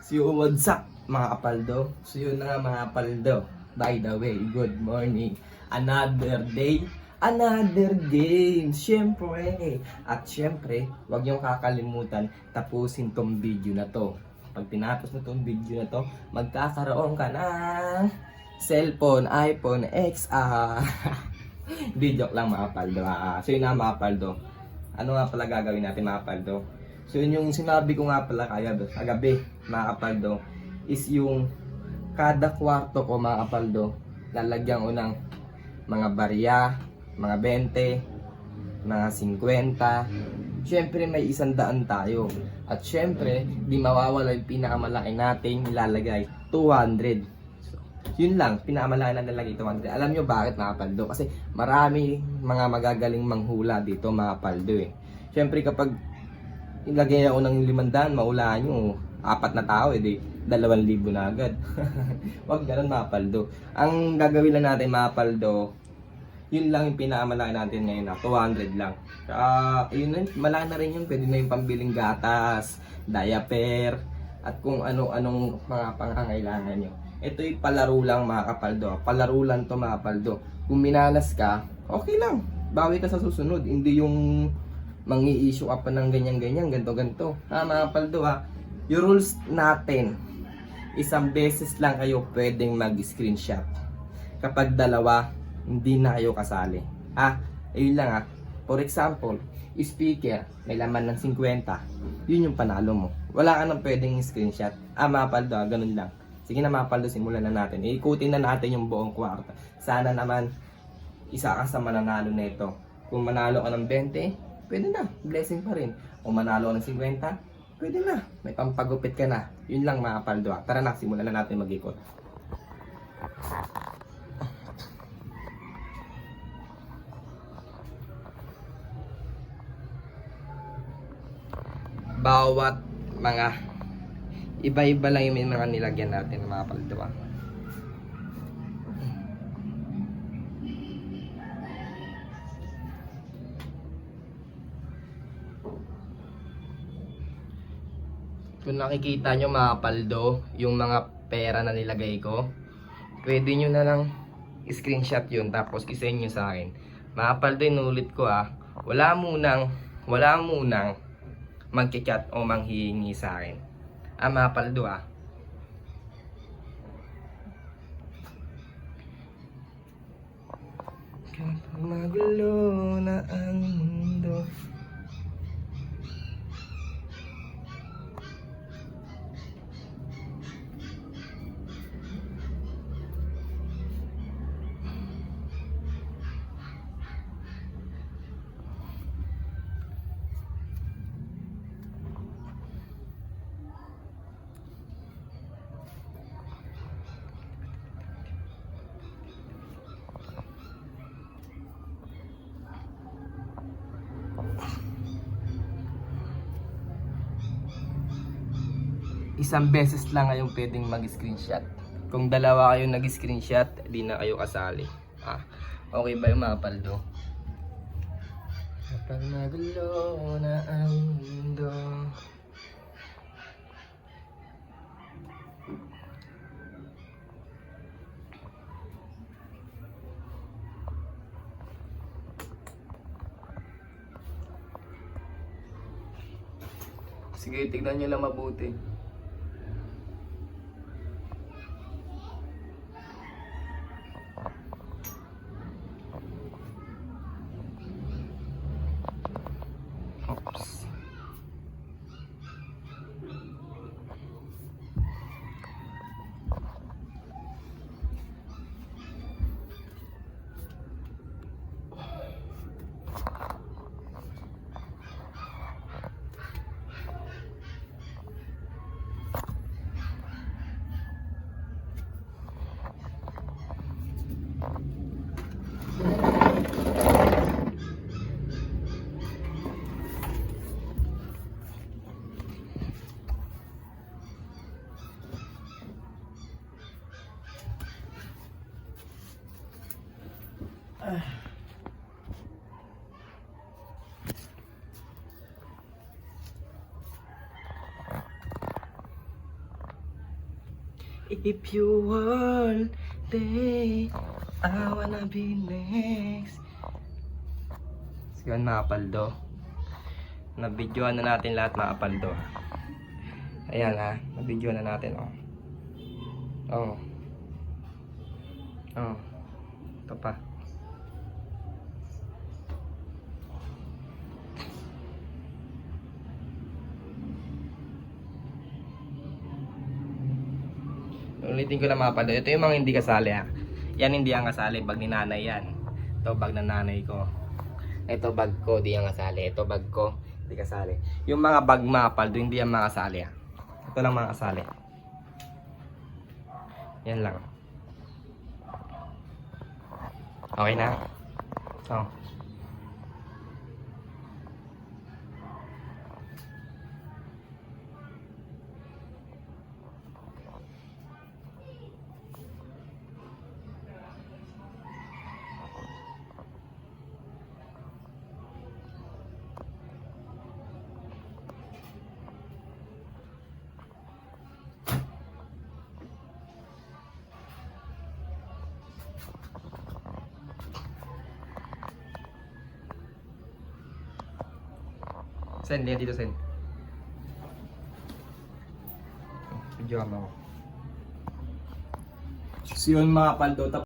So what's up mga kapaldo? So yun na nga mga kapaldo. By the way, good morning. Another day, another game. Siyempre. At siyempre, huwag niyong kakalimutan tapusin tong video na to. Pag tinapos mo tong video na to, magkakaroon ka ng cellphone, iPhone XR. Di joke lang mga kapaldo. So yun na mga kapaldo. Ano nga pala gagawin natin mga kapaldo? So yun yung sinabi ko nga pala kagabi mga kapaldo is yung kada kwarto ko mga kapaldo lalagyan ko ng mga barya, mga 20, mga 50. Syempre may 100 tayo. At syempre di mawawala yung pinakamalaki nating ilalagay 200. So, yun lang, pinakamalaki na nalagay 200. Alam nyo bakit mga kapaldo? Kasi marami mga magagaling manghula dito mga kapaldo eh. Syempre kapag ilagay ako ng 500, maulaan nyo, 4 na tao, edi 2,000 na agad. Wag ganun mga paldo. Ang gagawin lang natin mga paldo, yun lang yung pinakamalaki natin ngayon na 200 lang. Yun na, malaki na rin yun, pwede na yung pambiling gatas, diaper, at kung ano-anong mga pangangailangan nyo. Ito yung palaro lang mga kapaldo. Palaro lang to mga paldo. Kung minalas ka, okay lang. Bawi ka sa susunod. Hindi yung mangi-issue ka pa ng ganyan-ganyan, ganto-ganto. Mga paldo yung rules natin, isang beses lang kayo pwedeng mag-screenshot. Kapag dalawa, hindi na kayo kasali. Ayun lang For example, speaker, may laman ng 50, yun yung panalo mo. Wala ka nang pwedeng screenshot. Mga paldo, ganun lang. Sige na mga paldo, simulan na natin. Ikutin na natin yung buong kwarto. Sana naman, isa ka sa mananalo nito. Kung manalo ka ng 20, pwede na, blessing pa rin. Kung manalo ng 50, pwede na, may pampagupit ka na. Yun lang mga paldo. Tara na, simulan na natin mag-ikot. Bawat mga iba-iba lang yung mga nilagyan natin mga paldo. Kung nakikita nyo mga paldo, yung mga pera na nilagay ko, pwede nyo na lang screenshot yun tapos isend nyo sa akin. Mga paldo, inulit ko wala munang magkichat o manghihingi sa akin. Mga paldo Kapag magulo na ang mundo, isang beses lang kayong pwedeng mag-screenshot. Kung dalawa kayong nag-screenshot, di na kayo kasali. Okay ba yung mga paldo? Kapag magulo na ang mundo, sige, tignan nyo lang mabuti. Oops. If you all day, I wanna be next. So yun mga paldo. Nabidyoan na natin lahat mga paldo. Ayan ha, nabidyoan na natin oh. Oh. Oh. Ito pa. Ulitin ko lang mga paldo. Ito yung mga hindi kasali ha. Yan hindi ang kasali. Bag ni nanay yan. Ito bag ng nanay ko. Ito bag ko, di ang kasali. Ito bag ko, hindi kasali. Yung mga bag mga paldo, hindi ang mga kasali ha. Ito lang mga kasali. Yan lang. Okay na? Oh. Send, yan dito send. Video mo ako. So yun mga paldo.